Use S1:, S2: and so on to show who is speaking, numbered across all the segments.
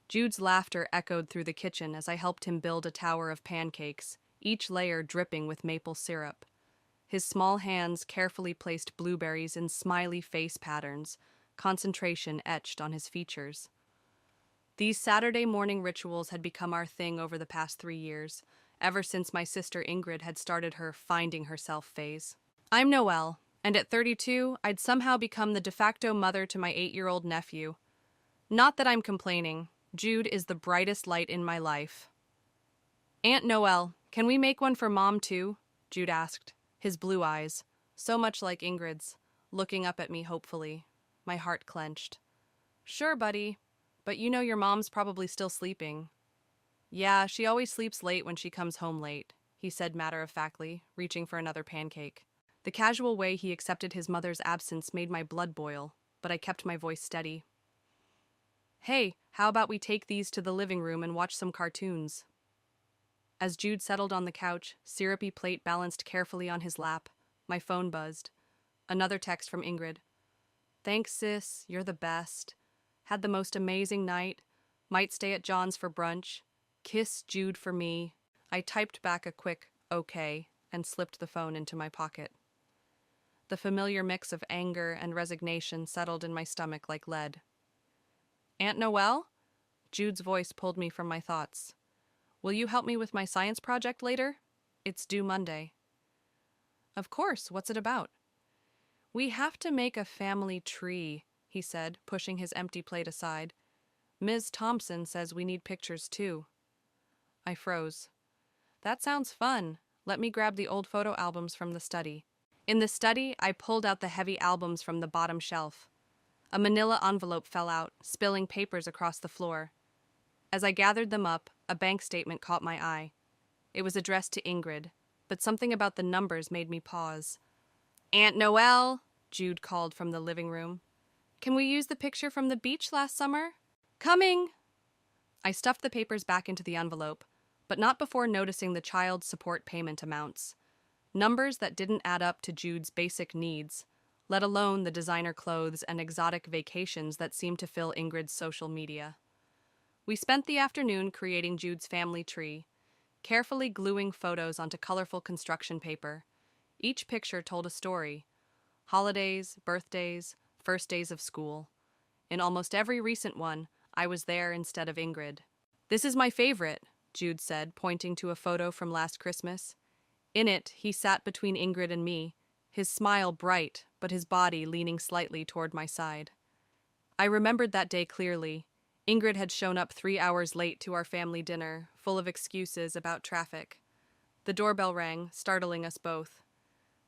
S1: Jude's laughter echoed through the kitchen as I helped him build a tower of pancakes, each layer dripping with maple syrup. His small hands carefully placed blueberries in smiley face patterns, concentration etched on his features. These Saturday morning rituals had become our thing over the past 3 years, ever since my sister Ingrid had started her finding herself phase. I'm Noelle, and at 32, I'd somehow become the de facto mother to my 8-year-old nephew. Not that I'm complaining. Jude is the brightest light in my life. Aunt Noelle, can we make one for Mom too? Jude asked, his blue eyes, so much like Ingrid's, looking up at me hopefully. My heart clenched. Sure, buddy, but you know your mom's probably still sleeping. Yeah, she always sleeps late when she comes home late, he said matter-of-factly, reaching for another pancake. The casual way he accepted his mother's absence made my blood boil, but I kept my voice steady. Hey, how about we take these to the living room and watch some cartoons? As Jude settled on the couch, syrupy plate balanced carefully on his lap, my phone buzzed. Another text from Ingrid. Thanks, sis, you're the best. Had the most amazing night. Might stay at John's for brunch. Kiss Jude for me. I typed back a quick, okay, and slipped the phone into my pocket. The familiar mix of anger and resignation settled in my stomach like lead. Aunt Noelle? Jude's voice pulled me from my thoughts. Will you help me with my science project later? It's due Monday. Of course, what's it about? We have to make a family tree, he said, pushing his empty plate aside. Ms. Thompson says we need pictures too. I froze. That sounds fun. Let me grab the old photo albums from the study. In the study, I pulled out the heavy albums from the bottom shelf. A manila envelope fell out, spilling papers across the floor. As I gathered them up, a bank statement caught my eye. It was addressed to Ingrid, but something about the numbers made me pause. Aunt Noelle, Jude called from the living room. Can we use the picture from the beach last summer? Coming! I stuffed the papers back into the envelope, but not before noticing the child support payment amounts. Numbers that didn't add up to Jude's basic needs, let alone the designer clothes and exotic vacations that seemed to fill Ingrid's social media. We spent the afternoon creating Jude's family tree, carefully gluing photos onto colorful construction paper. Each picture told a story. Holidays, birthdays, first days of school. In almost every recent one, I was there instead of Ingrid. This is my favorite, Jude said, pointing to a photo from last Christmas. In it, he sat between Ingrid and me, his smile bright, but his body leaning slightly toward my side. I remembered that day clearly. Ingrid had shown up 3 hours late to our family dinner, full of excuses about traffic. The doorbell rang, startling us both.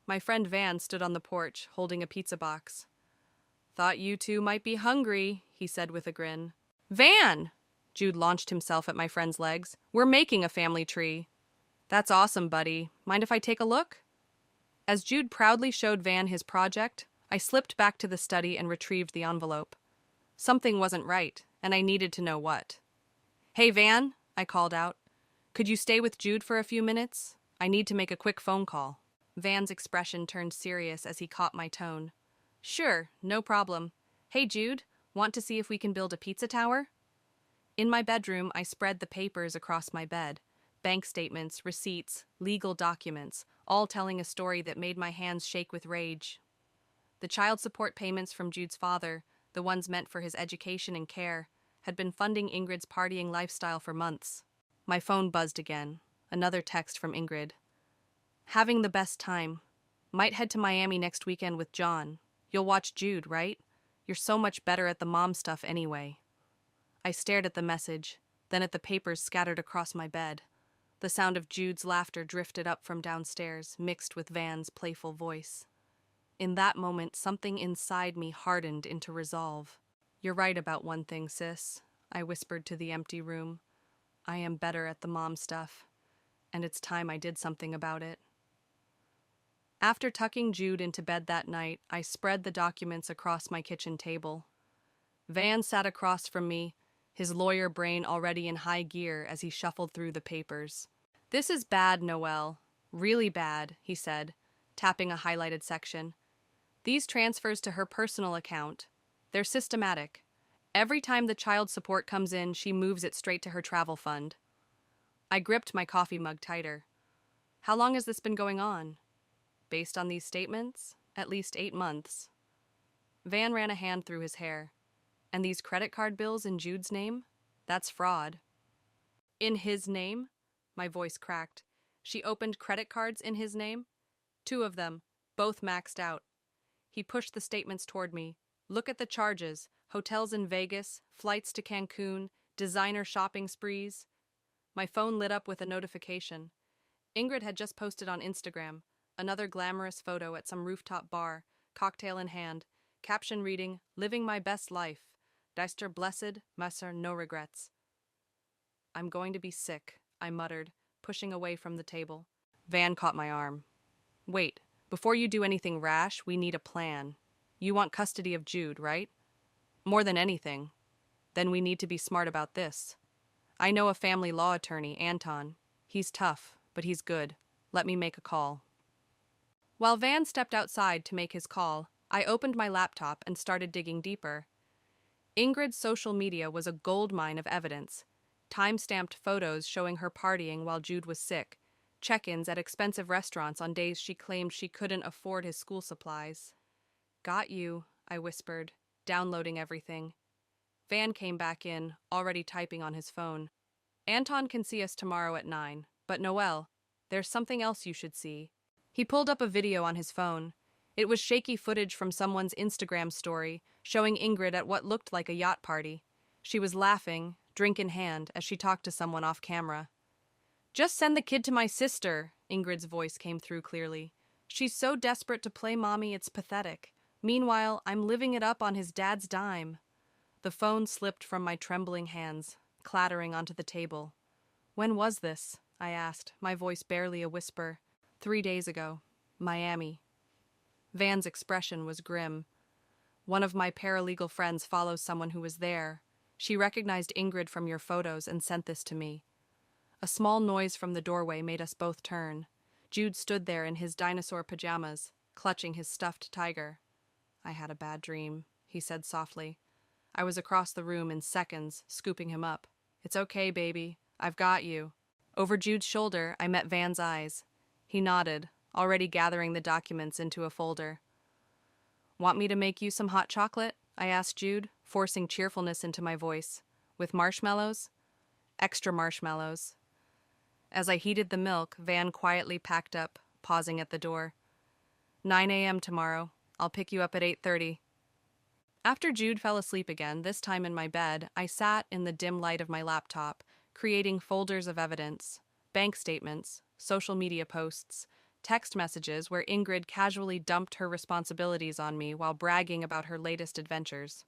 S1: My friend Van stood on the porch, holding a pizza box. Thought you two might be hungry, he said with a grin. Van! Jude launched himself at my friend's legs. We're making a family tree. That's awesome, buddy. Mind if I take a look? As Jude proudly showed Van his project, I slipped back to the study and retrieved the envelope. Something wasn't right, and I needed to know what. Hey, Van, I called out. Could you stay with Jude for a few minutes? I need to make a quick phone call. Van's expression turned serious as he caught my tone. Sure, no problem. Hey, Jude, want to see if we can build a pizza tower? In my bedroom, I spread the papers across my bed. Bank statements, receipts, legal documents, all telling a story that made my hands shake with rage. The child support payments from Jude's father, the ones meant for his education and care, had been funding Ingrid's partying lifestyle for months. My phone buzzed again. Another text from Ingrid. Having the best time. Might head to Miami next weekend with John. You'll watch Jude, right? You're so much better at the mom stuff anyway. I stared at the message, then at the papers scattered across my bed. The sound of Jude's laughter drifted up from downstairs, mixed with Van's playful voice. In that moment, something inside me hardened into resolve. You're right about one thing, sis, I whispered to the empty room. I am better at the mom stuff, and it's time I did something about it. After tucking Jude into bed that night, I spread the documents across my kitchen table. Van sat across from me, his lawyer brain already in high gear as he shuffled through the papers. This is bad, Noelle. Really bad, he said, tapping a highlighted section. These transfers to her personal account. They're systematic. Every time the child support comes in, she moves it straight to her travel fund. I gripped my coffee mug tighter. How long has this been going on? Based on these statements, at least 8 months. Van ran a hand through his hair. And these credit card bills in Jude's name? That's fraud. In his name? My voice cracked. She opened credit cards in his name? 2 of them, both maxed out. He pushed the statements toward me. Look at the charges. Hotels in Vegas, flights to Cancun, designer shopping sprees. My phone lit up with a notification. Ingrid had just posted on Instagram, another glamorous photo at some rooftop bar, cocktail in hand, caption reading, "Living my best life. Deister blessed, Messer no regrets." I'm going to be sick, I muttered, pushing away from the table. Van caught my arm. Wait, before you do anything rash, we need a plan. You want custody of Jude, right? More than anything. Then we need to be smart about this. I know a family law attorney, Anton. He's tough, but he's good. Let me make a call. While Van stepped outside to make his call, I opened my laptop and started digging deeper. Ingrid's social media was a goldmine of evidence. Time-stamped photos showing her partying while Jude was sick, check-ins at expensive restaurants on days she claimed she couldn't afford his school supplies. Got you, I whispered, downloading everything. Van came back in, already typing on his phone. Anton can see us tomorrow at 9, but Noelle, there's something else you should see. He pulled up a video on his phone. It was shaky footage from someone's Instagram story, showing Ingrid at what looked like a yacht party. She was laughing, drink in hand, as she talked to someone off camera. Just send the kid to my sister, Ingrid's voice came through clearly. She's so desperate to play mommy, it's pathetic. Meanwhile, I'm living it up on his dad's dime. The phone slipped from my trembling hands, clattering onto the table. When was this? I asked, my voice barely a whisper. 3 days ago. Miami. Van's expression was grim. One of my paralegal friends follows someone who was there. She recognized Ingrid from your photos and sent this to me. A small noise from the doorway made us both turn. Jude stood there in his dinosaur pajamas, clutching his stuffed tiger. I had a bad dream, he said softly. I was across the room in seconds, scooping him up. It's okay, baby. I've got you. Over Jude's shoulder, I met Van's eyes. He nodded, already gathering the documents into a folder. Want me to make you some hot chocolate? I asked Jude, forcing cheerfulness into my voice. With marshmallows? Extra marshmallows. As I heated the milk, Van quietly packed up, pausing at the door. 9 a.m. tomorrow. I'll pick you up at 8:30. After Jude fell asleep again, this time in my bed, I sat in the dim light of my laptop, creating folders of evidence, bank statements, social media posts, text messages where Ingrid casually dumped her responsibilities on me while bragging about her latest adventures.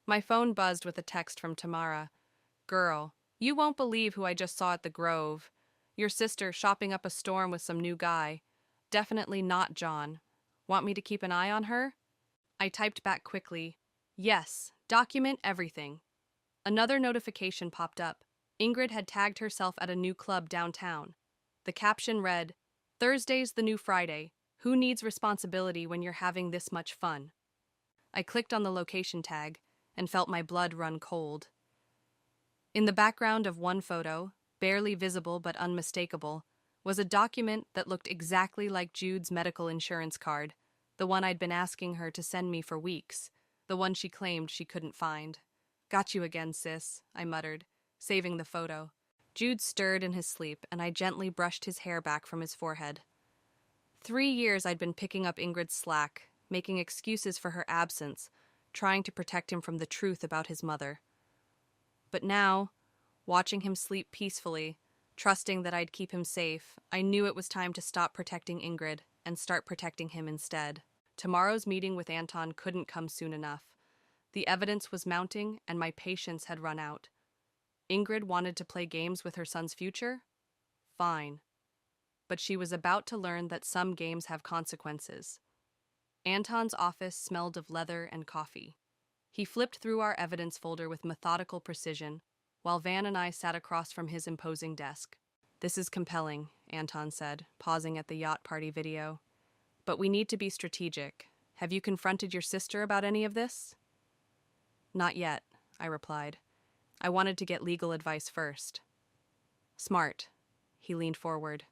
S1: My phone buzzed with a text from Tamara. Girl, you won't believe who I just saw at the Grove. Your sister shopping up a storm with some new guy. Definitely not John. Want me to keep an eye on her? I typed back quickly. Yes, document everything. Another notification popped up. Ingrid had tagged herself at a new club downtown. The caption read, Thursday's the new Friday. Who needs responsibility when you're having this much fun? I clicked on the location tag and felt my blood run cold. In the background of one photo, barely visible but unmistakable, was a document that looked exactly like Jude's medical insurance card, the one I'd been asking her to send me for weeks, the one she claimed she couldn't find. Got you again, sis, I muttered, saving the photo. Jude stirred in his sleep, and I gently brushed his hair back from his forehead. 3 years I'd been picking up Ingrid's slack, making excuses for her absence, trying to protect him from the truth about his mother. But now, watching him sleep peacefully, trusting that I'd keep him safe, I knew it was time to stop protecting Ingrid and start protecting him instead. Tomorrow's meeting with Anton couldn't come soon enough. The evidence was mounting, and my patience had run out. Ingrid wanted to play games with her son's future? Fine. But she was about to learn that some games have consequences. Anton's office smelled of leather and coffee. He flipped through our evidence folder with methodical precision, while Van and I sat across from his imposing desk. This is compelling, Anton said, pausing at the yacht party video. But we need to be strategic. Have you confronted your sister about any of this? Not yet, I replied. I wanted to get legal advice first. Smart. He leaned forward.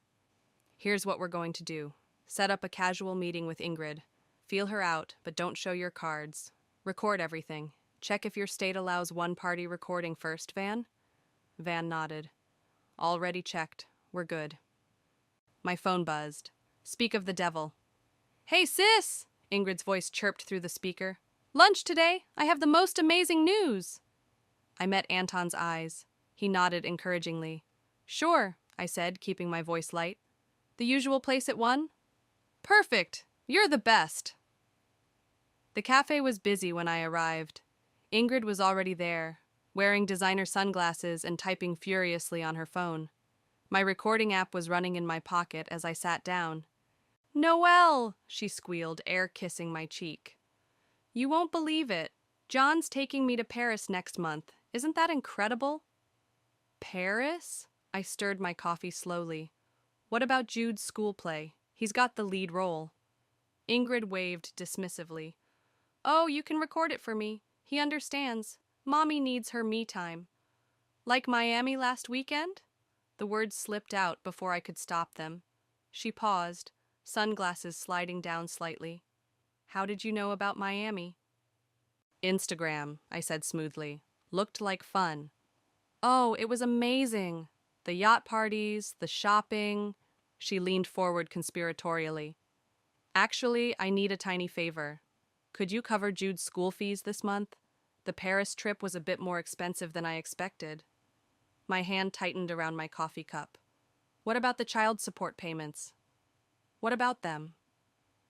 S1: Here's what we're going to do. Set up a casual meeting with Ingrid. Feel her out, but don't show your cards. Record everything. Check if your state allows one-party recording first, Van? Van nodded. Already checked. We're good. My phone buzzed. Speak of the devil. Hey, sis! Ingrid's voice chirped through the speaker. Lunch today? I have the most amazing news! I met Anton's eyes. He nodded encouragingly. Sure, I said, keeping my voice light. The usual place at 1? Perfect! You're the best! The cafe was busy when I arrived. Ingrid was already there, wearing designer sunglasses and typing furiously on her phone. My recording app was running in my pocket as I sat down. Noelle, she squealed, air-kissing my cheek. You won't believe it. John's taking me to Paris next month. Isn't that incredible? Paris? I stirred my coffee slowly. What about Jude's school play? He's got the lead role. Ingrid waved dismissively. Oh, you can record it for me. He understands. Mommy needs her me time. Like Miami last weekend? The words slipped out before I could stop them. She paused, sunglasses sliding down slightly. How did you know about Miami? Instagram, I said smoothly. Looked like fun. Oh, it was amazing. The yacht parties, the shopping. She leaned forward conspiratorially. Actually, I need a tiny favor. Could you cover Jude's school fees this month? The Paris trip was a bit more expensive than I expected. My hand tightened around my coffee cup. What about the child support payments? What about them?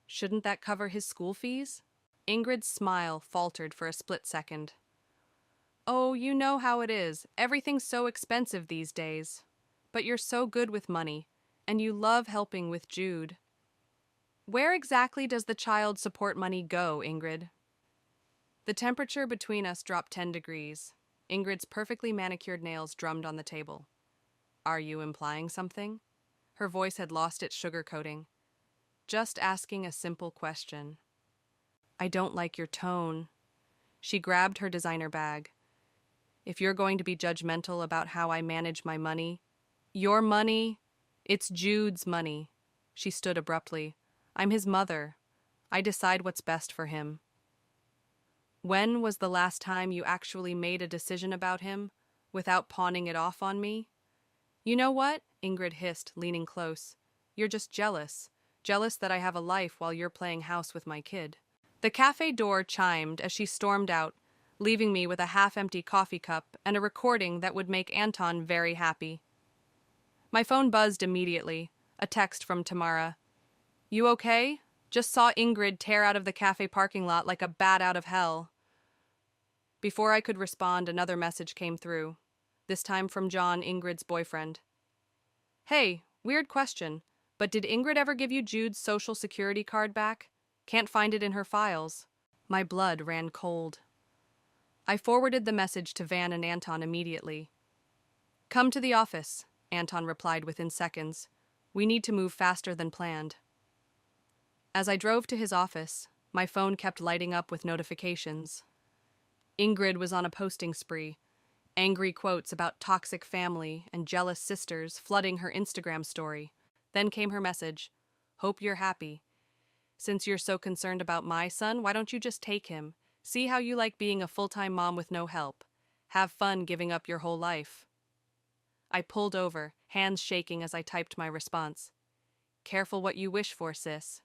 S1: Shouldn't that cover his school fees? Ingrid's smile faltered for a split second. Oh, you know how it is. Everything's so expensive these days. But you're so good with money, and you love helping with Jude. Where exactly does the child support money go, Ingrid? The temperature between us dropped 10 degrees. Ingrid's perfectly manicured nails drummed on the table. Are you implying something? Her voice had lost its sugar coating. Just asking a simple question. I don't like your tone. She grabbed her designer bag. If you're going to be judgmental about how I manage my money, your money, it's Jude's money. She stood abruptly. I'm his mother. I decide what's best for him. When was the last time you actually made a decision about him, without pawning it off on me? You know what? Ingrid hissed, leaning close. You're just jealous. Jealous that I have a life while you're playing house with my kid. The cafe door chimed as she stormed out, leaving me with a half-empty coffee cup and a recording that would make Anton very happy. My phone buzzed immediately, a text from Tamara. You okay? Just saw Ingrid tear out of the cafe parking lot like a bat out of hell. Before I could respond, another message came through, this time from John, Ingrid's boyfriend. Hey, weird question, but did Ingrid ever give you Jude's social security card back? Can't find it in her files. My blood ran cold. I forwarded the message to Van and Anton immediately. Come to the office, Anton replied within seconds. We need to move faster than planned. As I drove to his office, my phone kept lighting up with notifications. Ingrid was on a posting spree, angry quotes about toxic family and jealous sisters flooding her Instagram story. Then came her message, hope you're happy. Since you're so concerned about my son, why don't you just take him? See how you like being a full-time mom with no help. Have fun giving up your whole life. I pulled over, hands shaking as I typed my response. Careful what you wish for, sis.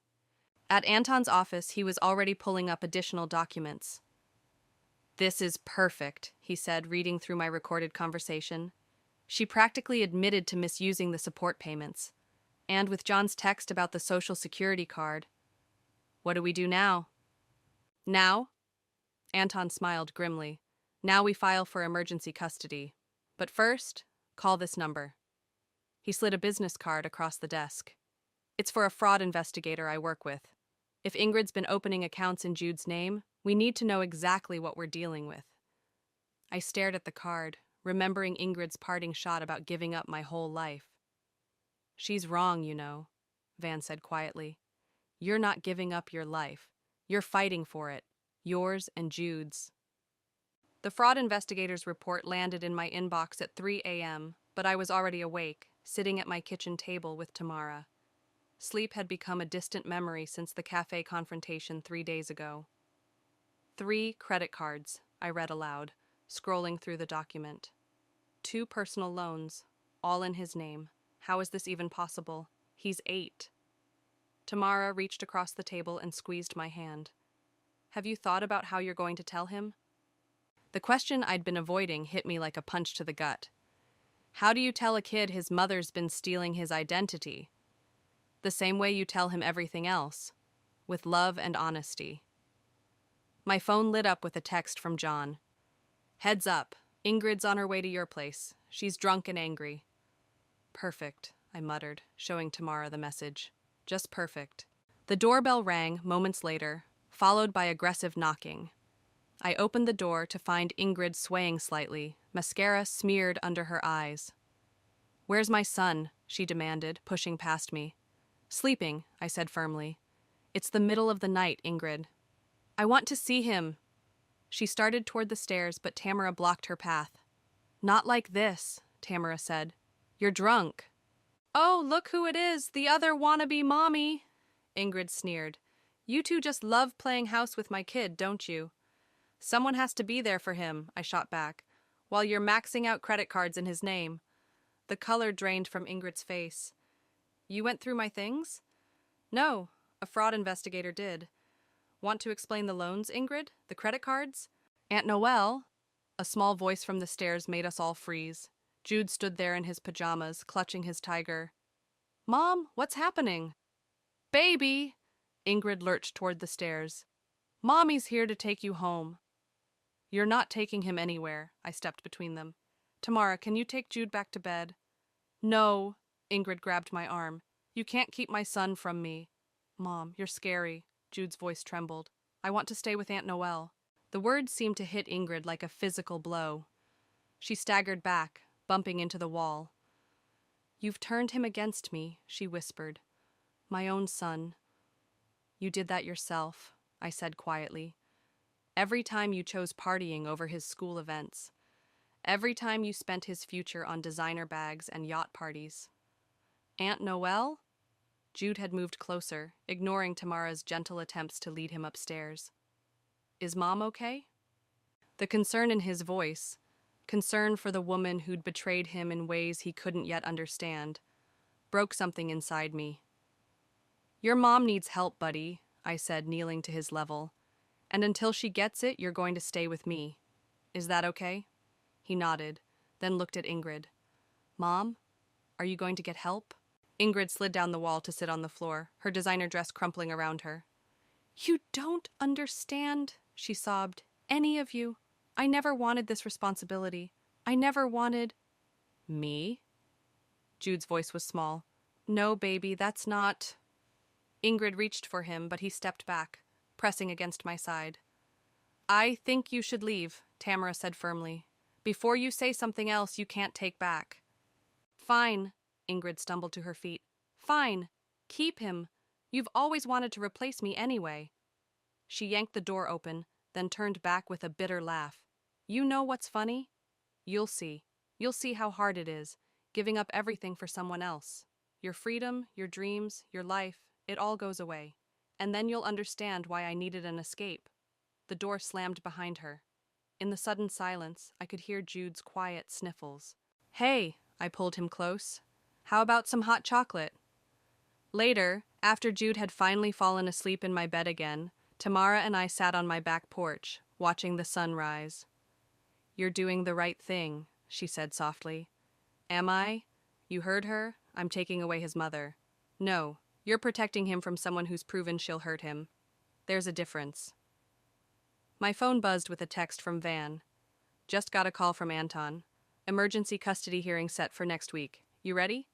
S1: At Anton's office, he was already pulling up additional documents. This is perfect, he said, reading through my recorded conversation. She practically admitted to misusing the support payments. And with John's text about the Social Security card. What do we do now? Now? Anton smiled grimly. Now we file for emergency custody. But first, call this number. He slid a business card across the desk. It's for a fraud investigator I work with. If Ingrid's been opening accounts in Jude's name, we need to know exactly what we're dealing with. I stared at the card, remembering Ingrid's parting shot about giving up my whole life. She's wrong, you know, Van said quietly. You're not giving up your life. You're fighting for it. Yours and Jude's. The fraud investigator's report landed in my inbox at 3 a.m., but I was already awake, sitting at my kitchen table with Tamara. Sleep had become a distant memory since the cafe confrontation 3 days ago. 3 credit cards, I read aloud, scrolling through the document. 2 personal loans, all in his name. How is this even possible? He's 8. Tamara reached across the table and squeezed my hand. Have you thought about how you're going to tell him? The question I'd been avoiding hit me like a punch to the gut. How do you tell a kid his mother's been stealing his identity? The same way you tell him everything else, with love and honesty. My phone lit up with a text from John. Heads up, Ingrid's on her way to your place. She's drunk and angry. Perfect, I muttered, showing Tamara the message. Just perfect. The doorbell rang moments later, followed by aggressive knocking. I opened the door to find Ingrid swaying slightly, mascara smeared under her eyes. Where's my son? She demanded, pushing past me. Sleeping, I said firmly. It's the middle of the night, Ingrid. I want to see him. She started toward the stairs, but Tamara blocked her path. Not like this, Tamara said. You're drunk. Oh, look who it is, the other wannabe mommy, Ingrid sneered. You two just love playing house with my kid, don't you? Someone has to be there for him, I shot back, while you're maxing out credit cards in his name. The color drained from Ingrid's face. You went through my things? No, a fraud investigator did. Want to explain the loans, Ingrid? The credit cards? Aunt Noelle? A small voice from the stairs made us all freeze. Jude stood there in his pajamas, clutching his tiger. Mom, what's happening? Baby! Ingrid lurched toward the stairs. Mommy's here to take you home. You're not taking him anywhere, I stepped between them. Tamara, can you take Jude back to bed? No, Ingrid grabbed my arm. You can't keep my son from me. Mom, you're scary. Jude's voice trembled. I want to stay with Aunt Noelle. The words seemed to hit Ingrid like a physical blow. She staggered back, bumping into the wall. You've turned him against me, she whispered. My own son. You did that yourself, I said quietly. Every time you chose partying over his school events. Every time you spent his future on designer bags and yacht parties. Aunt Noelle? Jude had moved closer, ignoring Tamara's gentle attempts to lead him upstairs. Is Mom okay? The concern in his voice, concern for the woman who'd betrayed him in ways he couldn't yet understand, broke something inside me. Your mom needs help, buddy, I said, kneeling to his level. And until she gets it, you're going to stay with me. Is that okay? He nodded, then looked at Ingrid. Mom, are you going to get help? Ingrid slid down the wall to sit on the floor, her designer dress crumpling around her. You don't understand, she sobbed. Any of you. I never wanted this responsibility. I never wanted... Me? Jude's voice was small. No, baby, that's not... Ingrid reached for him, but he stepped back, pressing against my side. I think you should leave, Tamara said firmly. Before you say something else you can't take back. Fine, Ingrid stumbled to her feet. Fine. Keep him. You've always wanted to replace me anyway. She yanked the door open, then turned back with a bitter laugh. You know what's funny? You'll see. You'll see how hard it is, giving up everything for someone else. Your freedom, your dreams, your life, it all goes away. And then you'll understand why I needed an escape. The door slammed behind her. In the sudden silence, I could hear Jude's quiet sniffles. Hey, I pulled him close. How about some hot chocolate? Later, after Jude had finally fallen asleep in my bed again, Tamara and I sat on my back porch, watching the sun rise. You're doing the right thing, she said softly. Am I? You heard her? I'm taking away his mother. No, you're protecting him from someone who's proven she'll hurt him. There's a difference. My phone buzzed with a text from Van. Just got a call from Anton. Emergency custody hearing set for next week. You ready?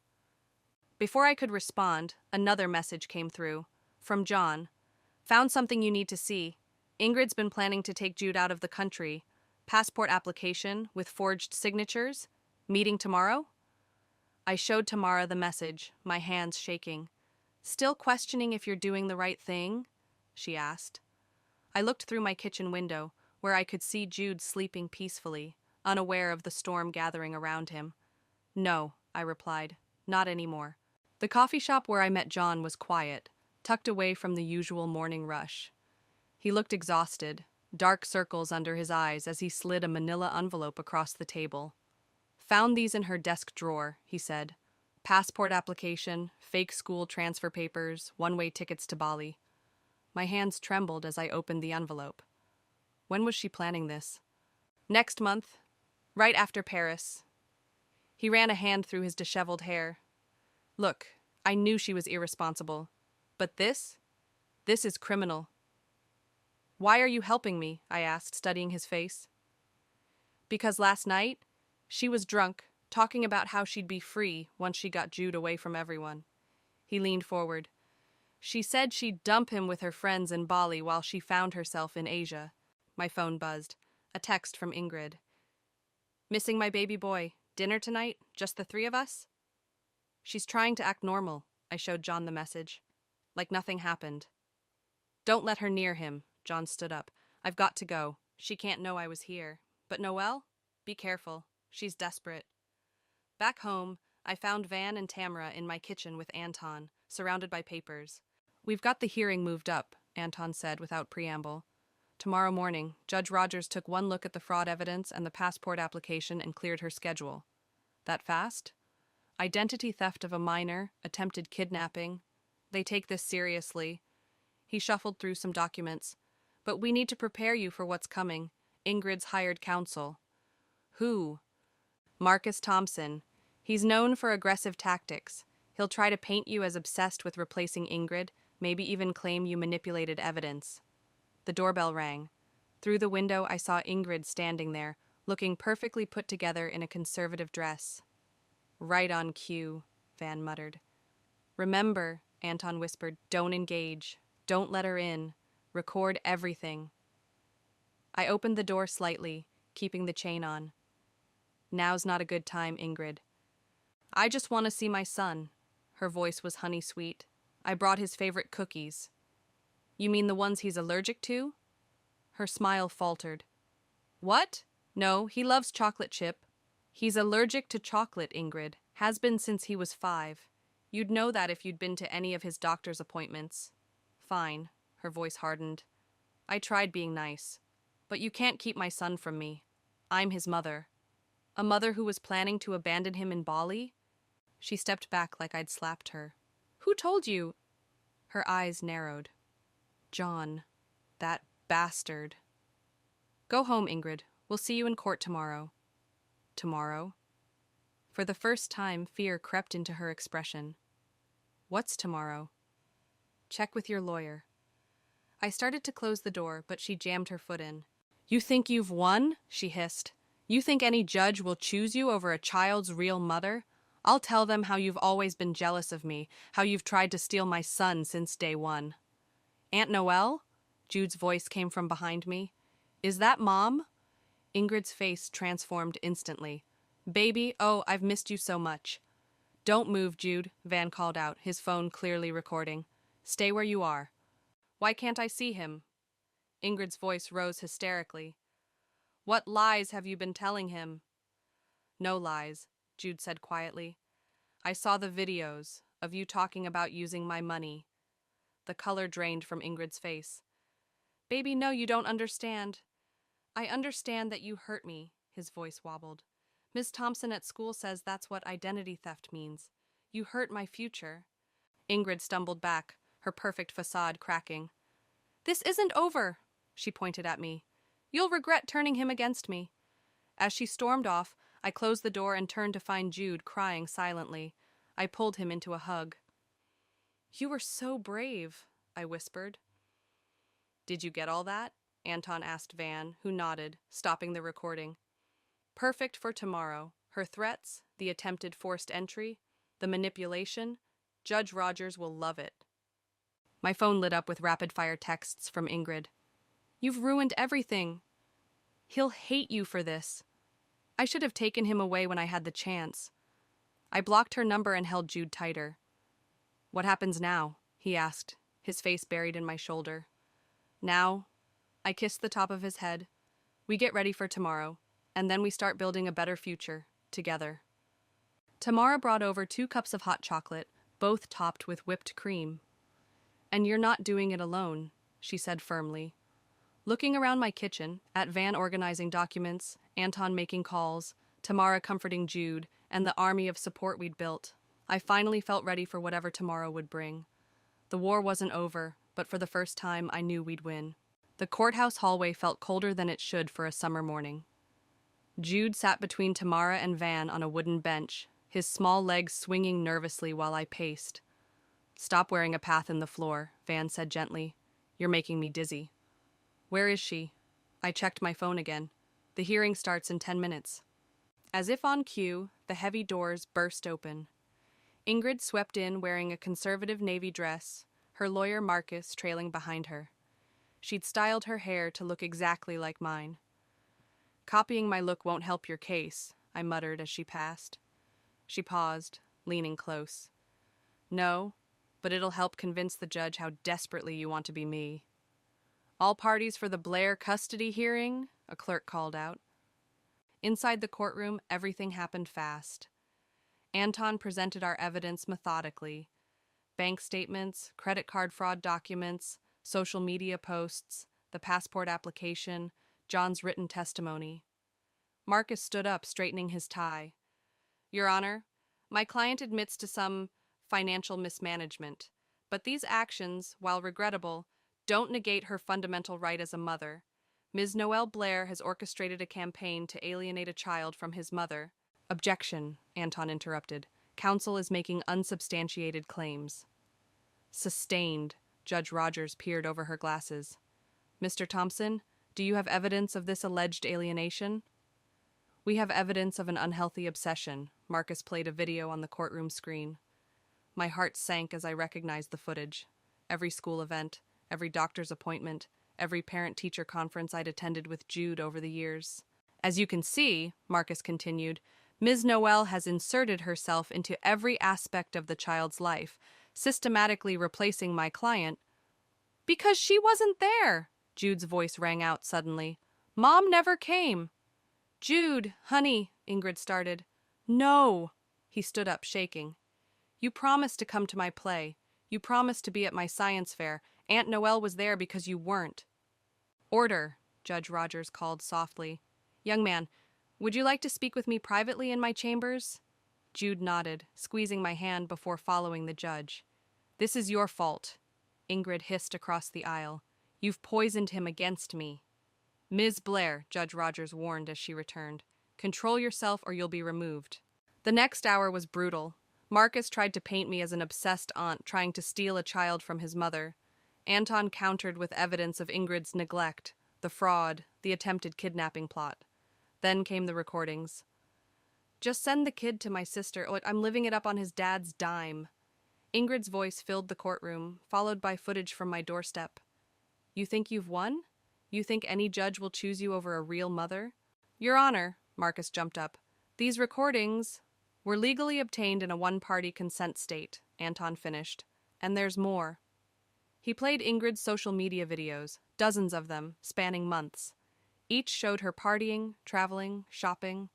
S1: Before I could respond, another message came through. From John. Found something you need to see. Ingrid's been planning to take Jude out of the country. Passport application with forged signatures. Meeting tomorrow? I showed Tamara the message, my hands shaking. Still questioning if you're doing the right thing? She asked. I looked through my kitchen window, where I could see Jude sleeping peacefully, unaware of the storm gathering around him. "No," I replied, "not anymore." The coffee shop where I met John was quiet, tucked away from the usual morning rush. He looked exhausted, dark circles under his eyes as he slid a manila envelope across the table. "Found these in her desk drawer," he said. "Passport application, fake school transfer papers, one-way tickets to Bali." My hands trembled as I opened the envelope. When was she planning this? "Next month, right after Paris." He ran a hand through his disheveled hair. "Look, I knew she was irresponsible. But this is criminal." "Why are you helping me?" I asked, studying his face. "Because last night, she was drunk, talking about how she'd be free once she got Jude away from everyone." He leaned forward. "She said she'd dump him with her friends in Bali while she found herself in Asia." My phone buzzed. A text from Ingrid. "Missing my baby boy. Dinner tonight? Just the three of us?" "She's trying to act normal." I showed John the message. "Like nothing happened." "Don't let her near him." John stood up. "I've got to go. She can't know I was here. But Noelle? Be careful. She's desperate." Back home, I found Van and Tamara in my kitchen with Anton, surrounded by papers. "We've got the hearing moved up," Anton said without preamble. "Tomorrow morning, Judge Rogers took one look at the fraud evidence and the passport application and cleared her schedule." "That fast?" "Identity theft of a minor, attempted kidnapping. They take this seriously." He shuffled through some documents. "But we need to prepare you for what's coming. Ingrid's hired counsel." "Who?" "Marcus Thompson. He's known for aggressive tactics. He'll try to paint you as obsessed with replacing Ingrid, maybe even claim you manipulated evidence." The doorbell rang. Through the window, I saw Ingrid standing there, looking perfectly put together in a conservative dress. "Right on cue," Van muttered. "Remember," Anton whispered, "don't engage. Don't let her in. Record everything." I opened the door slightly, keeping the chain on. "Now's not a good time, Ingrid." "I just want to see my son." Her voice was honey-sweet. "I brought his favorite cookies." "You mean the ones he's allergic to?" Her smile faltered. "What? No, he loves chocolate chip." "He's allergic to chocolate, Ingrid. Has been since he was 5. You'd know that if you'd been to any of his doctor's appointments." "Fine." Her voice hardened. I tried being nice. "But you can't keep my son from me. I'm his mother." "A mother who was planning to abandon him in Bali?" She stepped back like I'd slapped her. "Who told you?" Her eyes narrowed. "John. That bastard." "Go home, Ingrid. We'll see you in court tomorrow." "Tomorrow?" For the first time, fear crept into her expression. "What's tomorrow?" "Check with your lawyer." I started to close the door, but she jammed her foot in. "You think you've won?" she hissed. "You think any judge will choose you over a child's real mother? I'll tell them how you've always been jealous of me, how you've tried to steal my son since day one." "Aunt Noelle?" Jude's voice came from behind me. "Is that Mom?" Ingrid's face transformed instantly. "Baby, oh, I've missed you so much." "Don't move, Jude," Van called out, his phone clearly recording. "Stay where you are." "Why can't I see him?" Ingrid's voice rose hysterically. "What lies have you been telling him?" "No lies," Jude said quietly. "I saw the videos of you talking about using my money." The color drained from Ingrid's face. "Baby, no, you don't understand." "I understand that you hurt me," his voice wobbled. "Miss Thompson at school says that's what identity theft means. You hurt my future." Ingrid stumbled back, her perfect facade cracking. "This isn't over," she pointed at me. "You'll regret turning him against me." As she stormed off, I closed the door and turned to find Jude crying silently. I pulled him into a hug. "You were so brave," I whispered. "Did you get all that?" Anton asked Van, who nodded, stopping the recording. "Perfect for tomorrow. Her threats, the attempted forced entry, the manipulation. Judge Rogers will love it." My phone lit up with rapid-fire texts from Ingrid. "You've ruined everything. He'll hate you for this. I should have taken him away when I had the chance." I blocked her number and held Jude tighter. "What happens now?" he asked, his face buried in my shoulder. "Now," I kissed the top of his head, We get ready for tomorrow, and then we start building a better future, together. Tamara brought over 2 cups of hot chocolate, both topped with whipped cream. And you're not doing it alone, she said firmly. Looking around my kitchen, at Van organizing documents, Anton making calls, Tamara comforting Jude, and the army of support we'd built, I finally felt ready for whatever tomorrow would bring. The war wasn't over, but for the first time I knew we'd win. The courthouse hallway felt colder than it should for a summer morning. Jude sat between Tamara and Van on a wooden bench, his small legs swinging nervously while I paced. "Stop wearing a path in the floor," Van said gently. "You're making me dizzy." "Where is she?" I checked my phone again. "The hearing starts in 10 minutes. As if on cue, the heavy doors burst open. Ingrid swept in wearing a conservative navy dress, her lawyer Marcus trailing behind her. She'd styled her hair to look exactly like mine. "Copying my look won't help your case," I muttered as she passed. She paused, leaning close. "No, but it'll help convince the judge how desperately you want to be me." "All parties for the Blair custody hearing," a clerk called out. Inside the courtroom, everything happened fast. Anton presented our evidence methodically. Bank statements, credit card fraud documents, social media posts, the passport application, John's written testimony. Marcus stood up, straightening his tie. "Your Honor, my client admits to some financial mismanagement, but these actions, while regrettable, don't negate her fundamental right as a mother. Ms. Noelle Blair has orchestrated a campaign to alienate a child from his mother." "Objection," Anton interrupted. "Counsel is making unsubstantiated claims." "Sustained," Judge Rogers peered over her glasses. "Mr. Thompson, do you have evidence of this alleged alienation?" "We have evidence of an unhealthy obsession." Marcus played a video on the courtroom screen. My heart sank as I recognized the footage. Every school event, every doctor's appointment, every parent-teacher conference I'd attended with Jude over the years. "As you can see," Marcus continued, "Ms. Noelle has inserted herself into every aspect of the child's life, systematically replacing my client." "Because she wasn't there!" Jude's voice rang out suddenly. "Mom never came." "Jude, honey," Ingrid started. "No!" He stood up, shaking. "You promised to come to my play. You promised to be at my science fair. Aunt Noelle was there because you weren't." "Order," Judge Rogers called softly. "Young man, would you like to speak with me privately in my chambers?" Jude nodded, squeezing my hand before following the judge. "This is your fault," Ingrid hissed across the aisle. "You've poisoned him against me." "Ms. Blair," Judge Rogers warned as she returned, "control yourself or you'll be removed." The next hour was brutal. Marcus tried to paint me as an obsessed aunt trying to steal a child from his mother. Anton countered with evidence of Ingrid's neglect, the fraud, the attempted kidnapping plot. Then came the recordings. "Just send the kid to my sister. I'm living it up on his dad's dime." Ingrid's voice filled the courtroom, followed by footage from my doorstep. "You think you've won? You think any judge will choose you over a real mother?" "Your Honor," Marcus jumped up, "these recordings were legally obtained in a one-party consent state," Anton finished. "And there's more." He played Ingrid's social media videos, dozens of them, spanning months. Each showed her partying, traveling, shopping,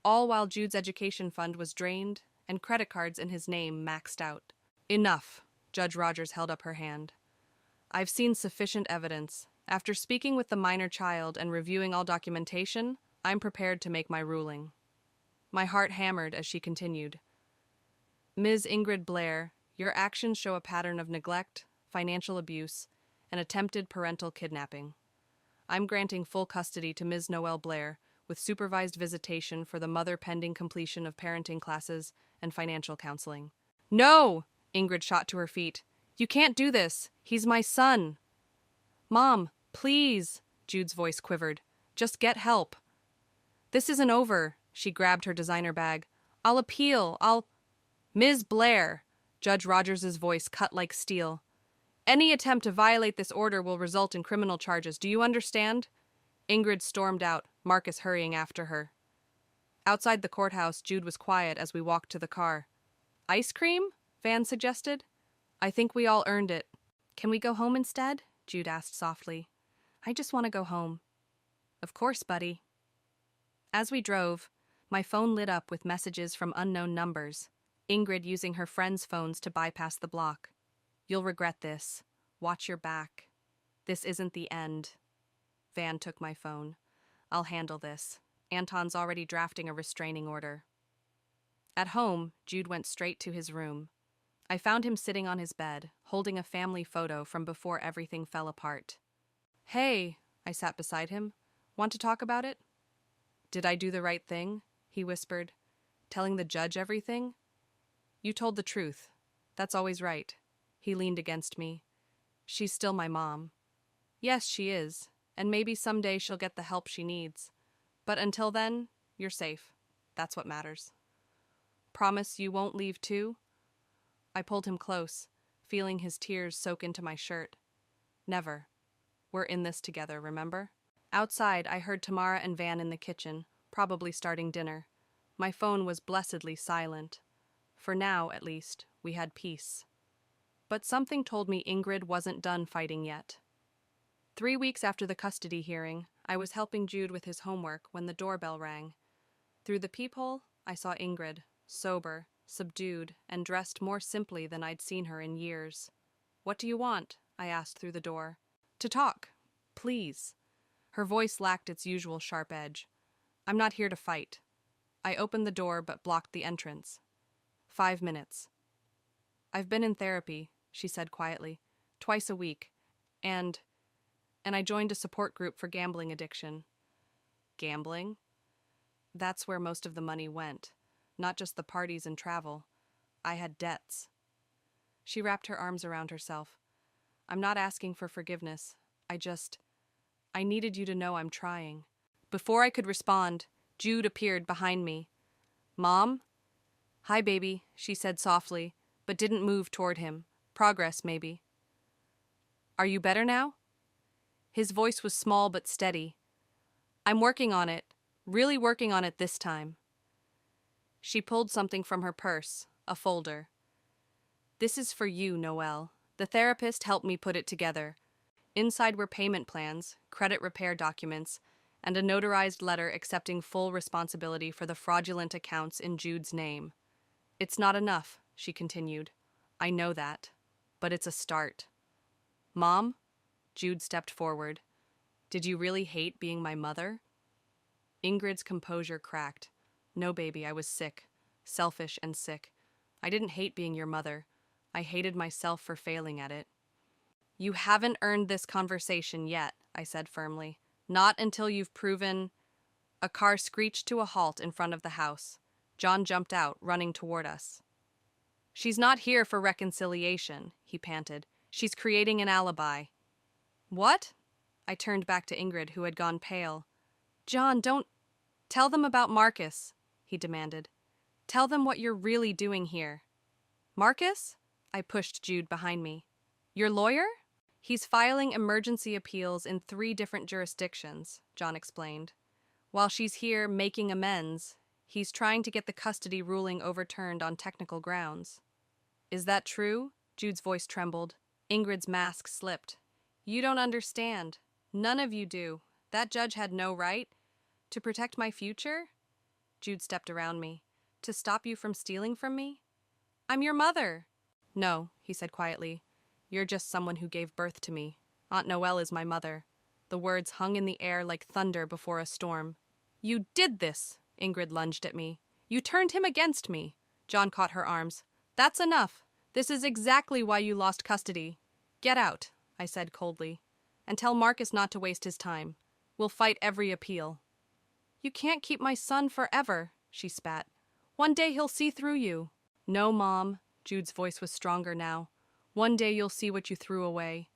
S1: all while Jude's education fund was drained and credit cards in his name maxed out. "Enough," Judge Rogers held up her hand. "I've seen sufficient evidence. After speaking with the minor child and reviewing all documentation, I'm prepared to make my ruling." My heart hammered as she continued. "Ms. Ingrid Blair, your actions show a pattern of neglect, financial abuse, and attempted parental kidnapping. I'm granting full custody to Ms. Noelle Blair, with supervised visitation for the mother pending completion of parenting classes and financial counseling." "No!" Ingrid shot to her feet. "You can't do this. He's my son." "Mom, please," Jude's voice quivered. "Just get help." "This isn't over." She grabbed her designer bag. "I'll appeal. Ms. Blair," Judge Rogers' voice cut like steel. "Any attempt to violate this order will result in criminal charges. Do you understand?" Ingrid stormed out, Marcus hurrying after her. Outside the courthouse, Jude was quiet as we walked to the car. "Ice cream?" Van suggested. "I think we all earned it." "Can we go home instead?" Jude asked softly. "I just want to go home." Of course, buddy. As we drove, my phone lit up with messages from unknown numbers. Ingrid using her friends' phones to bypass the block. You'll regret this. Watch your back. This isn't the end. Van took my phone. I'll handle this. Anton's already drafting a restraining order. At home, Jude went straight to his room. I found him sitting on his bed, holding a family photo from before everything fell apart. Hey, I sat beside him. Want to talk about it? Did I do the right thing? He whispered. Telling the judge everything? You told the truth. That's always right. He leaned against me. She's still my mom. Yes, she is, and maybe someday she'll get the help she needs. But until then, you're safe. That's what matters. Promise you won't leave too? I pulled him close, feeling his tears soak into my shirt. Never. We're in this together, remember? Outside, I heard Tamara and Van in the kitchen, probably starting dinner. My phone was blessedly silent. For now, at least, we had peace. But something told me Ingrid wasn't done fighting yet. 3 weeks after the custody hearing, I was helping Jude with his homework when the doorbell rang. Through the peephole, I saw Ingrid, sober, subdued, and dressed more simply than I'd seen her in years. What do you want? I asked through the door. To talk. Please. Her voice lacked its usual sharp edge. I'm not here to fight. I opened the door but blocked the entrance. 5 minutes. I've been in therapy, she said quietly, twice a week, and I joined a support group for gambling addiction. Gambling? That's where most of the money went, not just the parties and travel. I had debts. She wrapped her arms around herself. I'm not asking for forgiveness. I needed you to know I'm trying. Before I could respond, Jude appeared behind me. Mom? Hi, baby, she said softly, but didn't move toward him. Progress, maybe. Are you better now? His voice was small but steady. I'm working on it, really working on it this time. She pulled something from her purse, a folder. This is for you, Noelle. The therapist helped me put it together. Inside were payment plans, credit repair documents, and a notarized letter accepting full responsibility for the fraudulent accounts in Jude's name. It's not enough, she continued. I know that, but it's a start. Mom? Jude stepped forward. Did you really hate being my mother? Ingrid's composure cracked. No, baby, I was sick. Selfish and sick. I didn't hate being your mother. I hated myself for failing at it. You haven't earned this conversation yet, I said firmly. Not until you've proven... A car screeched to a halt in front of the house. John jumped out, running toward us. She's not here for reconciliation, he panted. She's creating an alibi. What? I turned back to Ingrid, who had gone pale. John, don't... Tell them about Marcus, he demanded. Tell them what you're really doing here. Marcus? I pushed Jude behind me. Your lawyer? He's filing emergency appeals in 3 different jurisdictions, John explained. While she's here making amends, he's trying to get the custody ruling overturned on technical grounds. Is that true? Jude's voice trembled. Ingrid's mask slipped. You don't understand. None of you do. That judge had no right. To protect my future? Jude stepped around me. To stop you from stealing from me? I'm your mother. No, he said quietly. You're just someone who gave birth to me. Aunt Noelle is my mother. The words hung in the air like thunder before a storm. You did this, Ingrid lunged at me. You turned him against me. John caught her arms. That's enough. This is exactly why you lost custody. Get out, I said coldly, and tell Marcus not to waste his time. We'll fight every appeal. You can't keep my son forever, she spat. One day he'll see through you. No, Mom. Jude's voice was stronger now. One day you'll see what you threw away.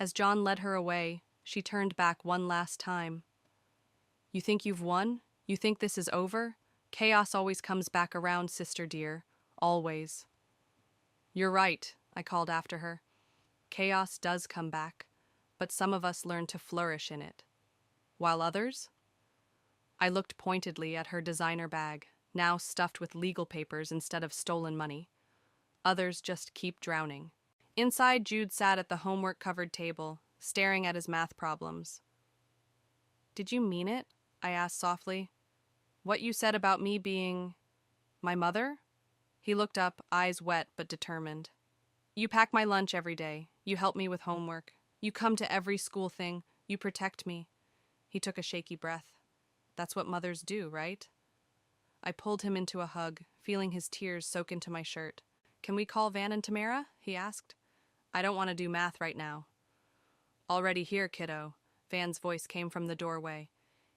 S1: As John led her away, she turned back one last time. You think you've won? You think this is over? Chaos always comes back around, sister dear. Always. You're right, I called after her. Chaos does come back, but some of us learn to flourish in it. While others? I looked pointedly at her designer bag, now stuffed with legal papers instead of stolen money. Others just keep drowning. Inside, Jude sat at the homework-covered table, staring at his math problems. Did you mean it? I asked softly. What you said about me being my mother? He looked up, eyes wet but determined. You pack my lunch every day. You help me with homework. You come to every school thing. You protect me. He took a shaky breath. That's what mothers do, right? I pulled him into a hug, feeling his tears soak into my shirt. Can we call Van and Tamara? He asked. I don't want to do math right now. Already here, kiddo. Van's voice came from the doorway.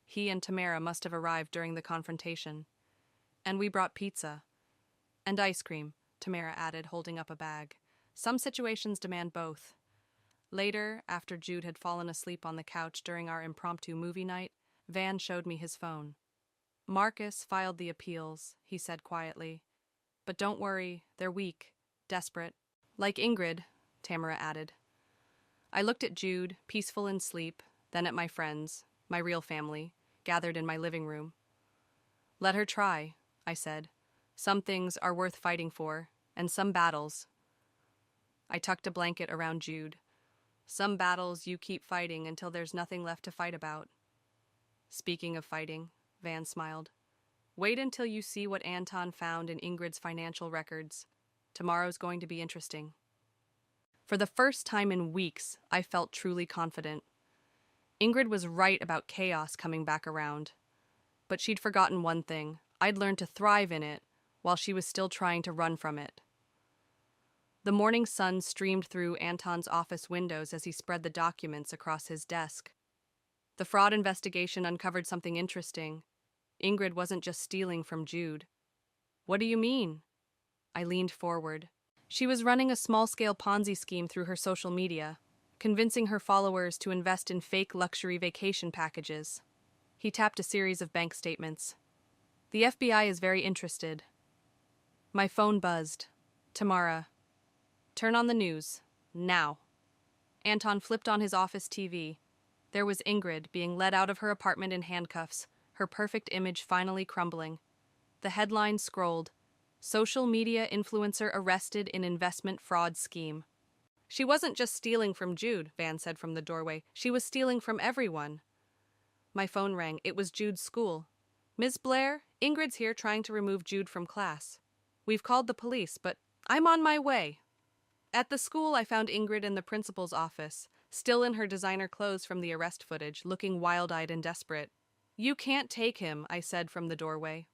S1: He and Tamara must have arrived during the confrontation. And we brought pizza. And ice cream, Tamara added, holding up a bag. Some situations demand both. Later, after Jude had fallen asleep on the couch during our impromptu movie night, Van showed me his phone. Marcus filed the appeals, he said quietly. But don't worry, they're weak, desperate. Like Ingrid, Tamara added. I looked at Jude, peaceful in sleep, then at my friends, my real family, gathered in my living room. Let her try, I said. Some things are worth fighting for, and some battles. I tucked a blanket around Jude. Some battles you keep fighting until there's nothing left to fight about. Speaking of fighting, Van smiled. Wait until you see what Anton found in Ingrid's financial records. Tomorrow's going to be interesting. For the first time in weeks, I felt truly confident. Ingrid was right about chaos coming back around. But she'd forgotten one thing. I'd learned to thrive in it, while she was still trying to run from it. The morning sun streamed through Anton's office windows as he spread the documents across his desk. The fraud investigation uncovered something interesting. Ingrid wasn't just stealing from Jude. What do you mean? I leaned forward. She was running a small-scale Ponzi scheme through her social media, convincing her followers to invest in fake luxury vacation packages. He tapped a series of bank statements. The FBI is very interested. My phone buzzed. Tamara. Turn on the news. Now. Anton flipped on his office TV. There was Ingrid being led out of her apartment in handcuffs, her perfect image finally crumbling. The headline scrolled, Social media influencer arrested in investment fraud scheme. She wasn't just stealing from Jude, Van said from the doorway. She was stealing from everyone. My phone rang. It was Jude's school. Ms. Blair, Ingrid's here trying to remove Jude from class. We've called the police, but I'm on my way. At the school, I found Ingrid in the principal's office, still in her designer clothes from the arrest footage, looking wild-eyed and desperate. You can't take him, I said from the doorway.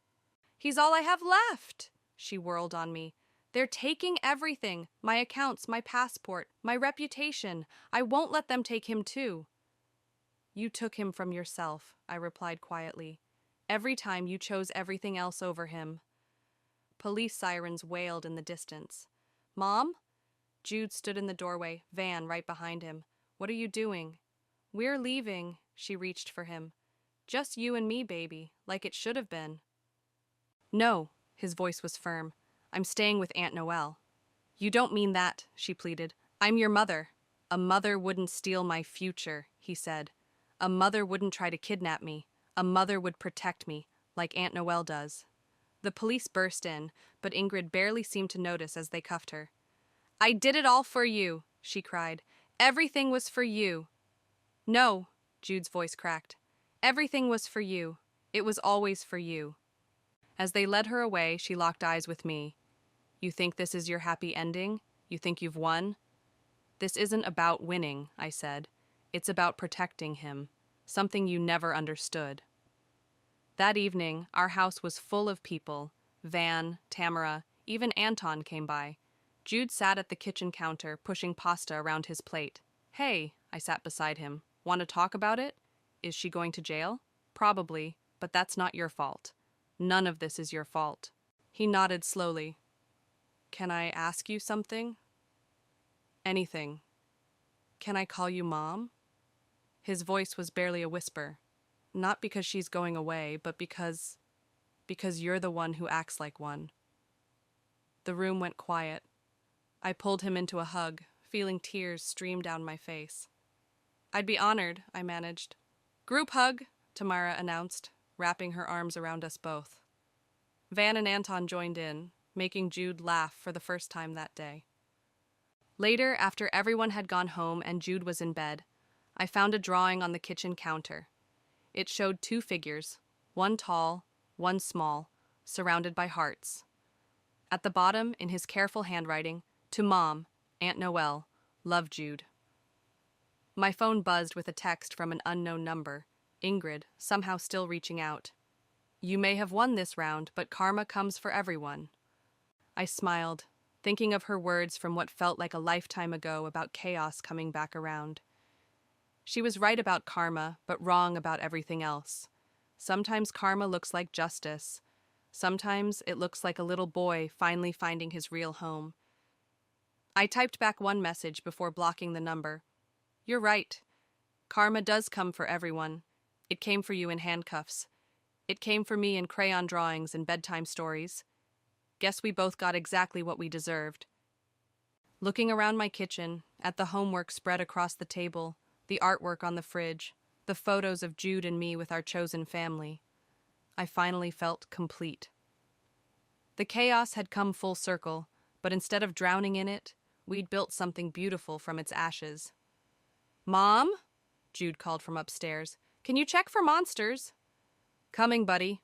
S1: He's all I have left, she whirled on me. They're taking everything, my accounts, my passport, my reputation. I won't let them take him too. You took him from yourself, I replied quietly. Every time you chose everything else over him. Police sirens wailed in the distance. Mom? Jude stood in the doorway, Van right behind him. What are you doing? We're leaving, she reached for him. Just you and me, baby, like it should have been. No, his voice was firm. I'm staying with Aunt Noelle. You don't mean that, she pleaded. I'm your mother. A mother wouldn't steal my future, he said. A mother wouldn't try to kidnap me. A mother would protect me, like Aunt Noelle does. The police burst in, but Ingrid barely seemed to notice as they cuffed her. I did it all for you, she cried. Everything was for you. No, Jude's voice cracked. Everything was for you. It was always for you. As they led her away, she locked eyes with me. You think this is your happy ending? You think you've won? This isn't about winning, I said. It's about protecting him, something you never understood. That evening, our house was full of people. Van, Tamara, even Anton came by. Jude sat at the kitchen counter, pushing pasta around his plate. Hey, I sat beside him. Want to talk about it? Is she going to jail? Probably, but that's not your fault. None of this is your fault. He nodded slowly. Can I ask you something? Anything. Can I call you Mom? His voice was barely a whisper. Not because she's going away, but because you're the one who acts like one. The room went quiet. I pulled him into a hug, feeling tears stream down my face. I'd be honored, I managed. Group hug, Tamara announced, wrapping her arms around us both. Van and Anton joined in, making Jude laugh for the first time that day. Later, after everyone had gone home and Jude was in bed, I found a drawing on the kitchen counter. It showed two figures, one tall, one small, surrounded by hearts. At the bottom, in his careful handwriting, to Mom, Aunt Noelle, love Jude. My phone buzzed with a text from an unknown number, Ingrid, somehow still reaching out. You may have won this round, but karma comes for everyone. I smiled, thinking of her words from what felt like a lifetime ago about chaos coming back around. She was right about karma, but wrong about everything else. Sometimes karma looks like justice. Sometimes it looks like a little boy finally finding his real home. I typed back one message before blocking the number. You're right. Karma does come for everyone. It came for you in handcuffs. It came for me in crayon drawings and bedtime stories. Guess we both got exactly what we deserved. Looking around my kitchen, at the homework spread across the table, the artwork on the fridge, the photos of Jude and me with our chosen family, I finally felt complete. The chaos had come full circle, but instead of drowning in it, we'd built something beautiful from its ashes. Mom? Jude called from upstairs. Can you check for monsters? Coming, buddy.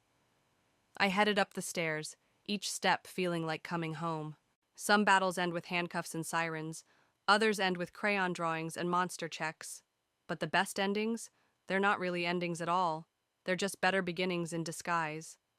S1: I headed up the stairs, each step feeling like coming home. Some battles end with handcuffs and sirens, others end with crayon drawings and monster checks. But the best endings? They're not really endings at all. They're just better beginnings in disguise.